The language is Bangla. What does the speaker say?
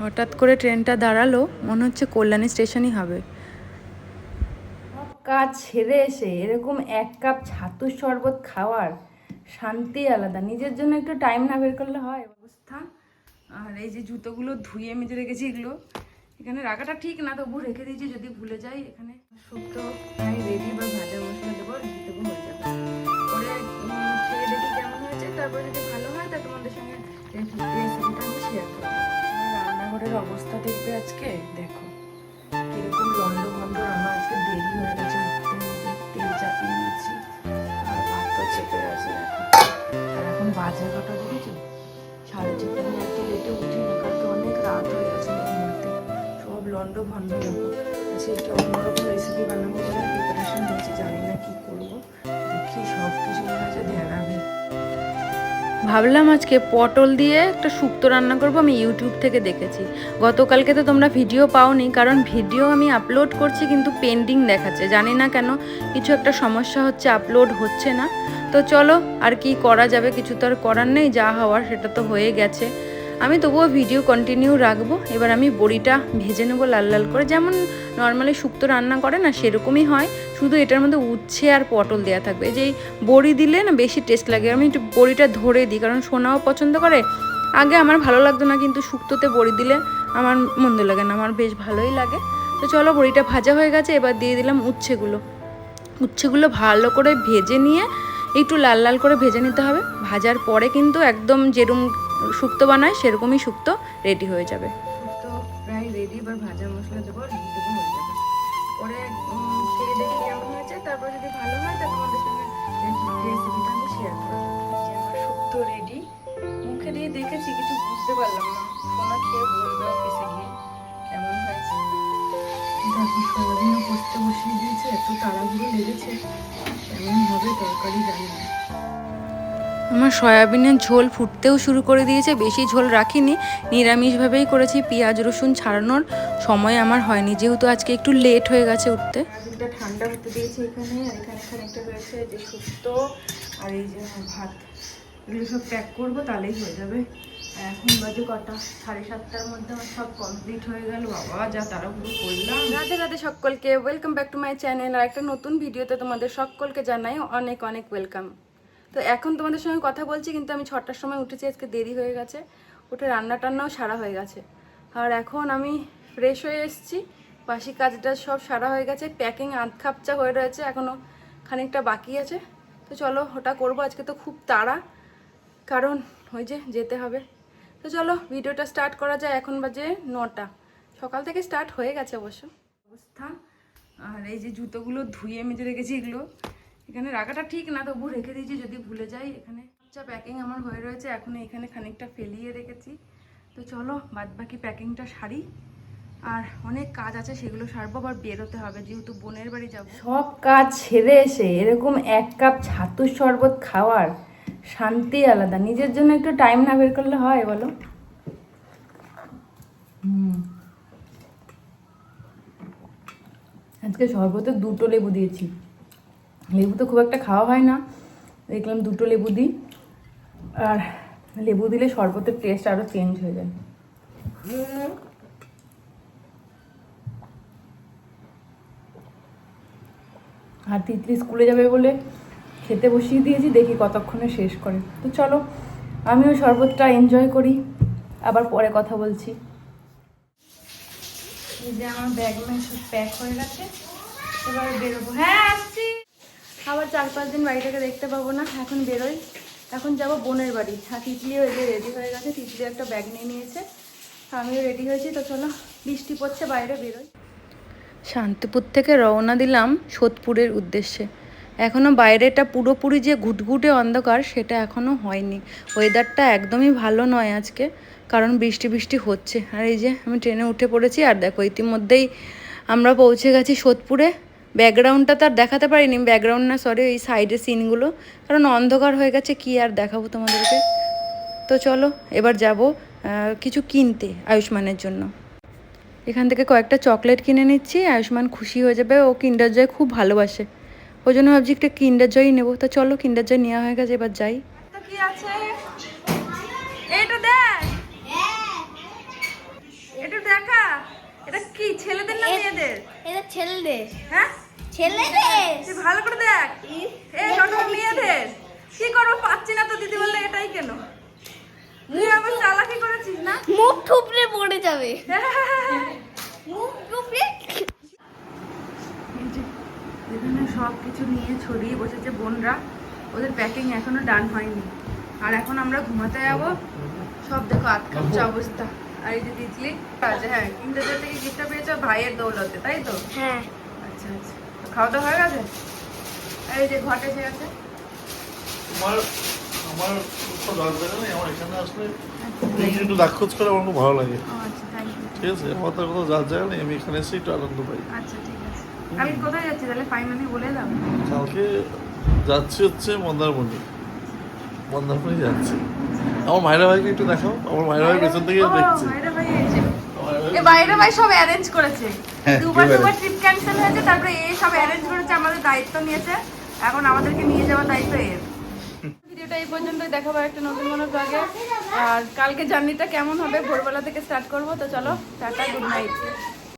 হঠাৎ করে ট্রেনটা দাঁড়ালো, মনে হচ্ছে কল্যাণী স্টেশনই হবে। সব কাজ ছেড়ে এসে এরকম এক কাপ ছাতুর শরবত খাওয়ার শান্তি আলাদা। নিজের জন্য একটু টাইম না বের করলে হয় অবস্থা। আর এই যে জুতোগুলো ধুয়ে মেজে রেখেছি, এগুলো এখানে রাখাটা ঠিক না, তবু রেখে দিয়েছি যদি ভুলে যাই। এখানে শুক্তো প্রায় রেডি, বা ভাজা মশলা দেবো, দেবো হয়ে যাবে। পরে খেয়ে দেখি কেমন হয়েছে, তারপরে যদি ভালো হয় তা তোমাদের সঙ্গে রেসিপিটা আমি শেয়ার করবো। রান্নাঘরের অবস্থা দেখবে আজকে, দেখো কিরকম লন্ডভন্ড রান্না। আজকে দেরি হয়ে গেছে উঠতে, তেল চাপিয়ে নিয়েছি আর ভাত তো চেপে গেছে দেখো। আর এখন বাজে কটা দেখেছো, 4:30। আমি এত লেটে উঠি না, কালকে অনেক রাত হয়ে গেছে ঘুমাতে। সব লন্ডভন্ড দেখো। আচ্ছা, একটা অন্যরকম রেসিপি বানাবো বলে প্রিপারেশন নিয়েছি, জানি না কি করবো। দেখি সব কিছু মনে হচ্ছে ধ্যানাবে। ভাবলাম আজকে পটল দিয়ে একটা শুক্তো রান্না করব, আমি ইউটিউব থেকে দেখেছি। গতকালকে তো তোমরা ভিডিও পাওনি, কারণ ভিডিও আমি আপলোড করছি কিন্তু পেন্ডিং দেখাচ্ছে, জানি না কেন, কিছু একটা সমস্যা হচ্ছে, আপলোড হচ্ছে না। তো চলো, আর কি করা যাবে, কিছু তো আর করার নেই, যা হওয়ার সেটা তো হয়ে গেছে। আমি তবুও ভিডিও কন্টিনিউ রাখবো। এবার আমি বড়িটা ভেজে নেবো লাল লাল করে, যেমন নর্মালি শুক্তো রান্না করে না সেরকমই হয়, শুধু এটার মধ্যে উচ্ছে আর পটল দেওয়া থাকবে। যেই বড়ি দিলে না বেশি টেস্ট লাগে। আমি একটু বড়িটা ধরে দিই, কারণ সোনাও পছন্দ করে। আগে আমার ভালো লাগতো না, কিন্তু শুক্তোতে বড়ি দিলে আমার মন্দ লাগে না, আমার বেশ ভালোই লাগে। তো চলো, বড়িটা ভাজা হয়ে গেছে, এবার দিয়ে দিলাম উচ্ছেগুলো ভালো করে ভেজে নিয়ে একটু লাল লাল করে ভেজে নিতে হবে। ভাজার পরে কিন্তু একদম যেরকম শুক্তো বানায় সেরকমই শুক্তো রেডি হয়ে যাবে। শুক্তো প্রায় রেডি, বা ভাজা মশলা দেবো, দেবো হয়ে যাবে। পরে খেয়ে দেখি কেমন হয়েছে, তারপরে যদি ভালো হয় তা তোমাদের সঙ্গে রেসিপিটা আমি শেয়ার করবো। যে আমার শুক্তো রেডি, মুখে দিয়ে দেখেছি, কিছু বুঝতে পারলাম না। সোনা খেয়ে বলবে অফিসে গিয়ে কেমন হয়েছে। তারপর সয়াবিনও করতে বসিয়ে দিয়েছে, এত তাড়াহুড়ো লেগেছে, কেমন হবে তরকারি জানি না। আমার সয়াবিনের ঝোল ফুটতেও শুরু করে দিয়েছে, বেশি ঝোল রাখিনি, নিরামিষভাবেই করেছি, পেঁয়াজ রসুন ছাড়ানোর সময় আমার হয়নি, যেহেতু আজকে একটু লেট হয়ে গেছে উঠতে। দুধটা ঠান্ডা হতে দিয়েছি এখানে, আর এখানে খানিকটা রয়েছে যে শুক্তো আর এই যে ভাত, এগুলো সব প্যাক করবো, তাহলেই হয়ে যাবে। এখন বাজে কটা, 7:30টার মধ্যে আমার সব কমপ্লিট হয়ে গেল। বাবা যা তাড়াহুড়ো করলাম। রাধে রাধে সকলকে, welcome back to my channel. আর একটা নতুন ভিডিওতে তোমাদের সকলকে জানাই অনেক অনেক ওয়েলকাম। তো এখন তোমাদের সঙ্গে কথা বলছি, কিন্তু আমি 6টার সময় উঠেছি, আজকে দেরি হয়ে গেছে, উঠে রান্না টান্নাও সারা হয়ে গেছে। আর এখন আমি ফ্রেশ হয়ে এসেছি, বাসি কাজটা সব সারা হয়ে গেছে, প্যাকিং আধ খাপচা হয়ে রয়েছে, এখনও খানিকটা বাকি আছে। তো চলো ওটা করবো। আজকে তো খুব তাড়া, কারণ ওই যে যেতে হবে। তো চলো ভিডিওটা স্টার্ট করা যায়। এখন বাজে 9টা, সকাল থেকে স্টার্ট হয়ে গেছে অবশ্য অবস্থা। আর এই যে জুতোগুলো ধুয়ে মেজে রেখেছি, এগুলো এখানে রাখাটা ঠিক না, তবু রেখে দিয়েছি যদি ভুলে যাই। এখানে আচ্ছা প্যাকিং আমার হয়ে রয়েছে, এখন এখানে খানিকটা ফেলিয়ে রেখেছি। তো চলো বাদ বাকি প্যাকিংটা সারি, আর অনেক কাজ আছে সেগুলো সারবো, আবার বেরোতে হবে যেহেতু বোনের বাড়ি যাব। সব কাজ ছেড়ে এসে এরকম এক কাপ ছাতুর শরবত খাওয়ার শান্তি আলাদা। নিজের জন্য একটু টাইম না বের করলে হয় বলো। আজকে শরবতে 2টো লেবু দিয়েছি, লেবু তো খুব একটা খাওয়া হয় না, দেখলাম 2টো লেবু দিই। আর লেবু দিলে শরবতের টেস্ট আরও চেঞ্জ হয়ে যায়। আর তিতলি স্কুলে যাবে বলে খেতে বসিয়ে দিয়েছি, দেখি কতক্ষণে শেষ করে। তো চলো আমিও শরবতটা এনজয় করি, আবার পরে কথা বলছি। এই যে আমার ব্যাগ সব প্যাক হয়ে গেছে, এবার বেরোবো। হ্যাঁ আসছি, আবার 4-5 দিন বাড়িটাকে দেখতে পাবো না, এখন বেরোই। এখন যাব বোনের বাড়ি। আর তিতলিও এই যে রেডি হয়ে গেছে, তিতলি একটা ব্যাগ নিয়ে নিয়েছে, আমিও রেডি হয়েছি। তো চলো, বৃষ্টি পড়ছে বাইরে, বেরোই। শান্তিপুর থেকে রওনা দিলাম সোদপুরের উদ্দেশ্যে। এখনও বাইরেটা পুরোপুরি যে ঘুটঘুটে অন্ধকার সেটা এখনও হয়নি, ওয়েদারটা একদমই ভালো নয় আজকে, কারণ বৃষ্টি বৃষ্টি হচ্ছে। আর এই যে আমি ট্রেনে উঠে পড়েছি, আর দেখো ইতিমধ্যেই আমরা পৌঁছে গেছি সোদপুরে। ব্যাকগ্রাউন্ডটা তো আর দেখাতে পারিনি, ব্যাকগ্রাউন্ড না সরি, এই সাইডের সিনগুলো, কারণ অন্ধকার হয়ে গেছে, কি আর দেখাবো তোমাদেরকে। তো চলো এবার যাব কিছু কিনতে আয়ুষ্মানের জন্য। এখান থেকে কয়েকটা চকলেট কিনে নিচ্ছি, আয়ুষ্মান খুশি হয়ে যাবে, ও কিন্ডার জয় খুব ভালোবাসে, ওই জন্য ভাবছি একটা কিন্ডার জয়ই নেবো। তো চলো, কিন্ডার জয় নেওয়া হয়ে গেছে, এবার যাই। কি আছে এটা দেখ, এটা দেখা, এটা কি ছেলেদের না মেয়েদের? এটা ছেলেদের। হ্যাঁ ছেলেদের। তুই ভালো করে দেখ। এই ওটা মেয়েদের। কি করবো পাচ্ছি না তো, দিদি বললে এটাই কেন? তুই আবার চালাকি করেছিস না? মুখ থুবড়ে পড়ে যাবে। মুখ থুবড়ে। এই যে এখানে সব কিছু নিয়ে ছড়িয়ে বসেছে বোনরা, ওদের প্যাকিং এখনো ডান হয়নি। আর এখন আমরা ঘুমাতে যাবো। সব দেখো আটকাচ্ছে অবস্থা। আর এই যে তিতলি আছে, হ্যাঁ ইন্দ্রজার থেকে গিফটটা পেয়েছো ভাইয়ের দৌলতে, তাই তো? হ্যাঁ। আচ্ছা আচ্ছা, তো খাওয়া দাওয়া হয়ে গেছে? আর এই যে ঘট এসে গেছে। আমার খুব রাত জায়গা নেই, আমার এখানে আসলে একটু দাক্ষোজ করে আমার খুব ভালো লাগে। ও আচ্ছা, থ্যাংক ইউ। ঠিক আছে, আমার তো কোথাও রাত জায়গা নেই, আমি এখানে এসে একটু আনন্দ পাই। আচ্ছা ঠিক আছে। আমি কোথায় যাচ্ছি তাহলে ফাইনালি বলে দাও। কালকে যাচ্ছি হচ্ছে মন্দারমণি, মন্দারমণি যাচ্ছি। আমার মায়েরা ভাইকে একটু দেখাও, আমার মায়েরা ভাই পেছন থেকে ও, দেখছে। মায়েরা ভাই এসে। এ বাইরে ভাই সব অ্যারেঞ্জ করেছে। হ্যাঁ, দুবার এবারে। দুবার ট্রিপ ক্যান্সেল হয়েছে, তারপরে এ সব অ্যারেঞ্জ করেছে, আমাদের দায়িত্ব নিয়েছে, এখন আমাদেরকে নিয়ে যাওয়ার দায়িত্ব এর। ভিডিওটা এই পর্যন্তই, দেখাবো একটা নতুন কোনো ব্লগে। আর কালকে জার্নিটা কেমন হবে ভোরবেলা থেকে স্টার্ট করবো, তো চলো টাটা, গুড নাইট।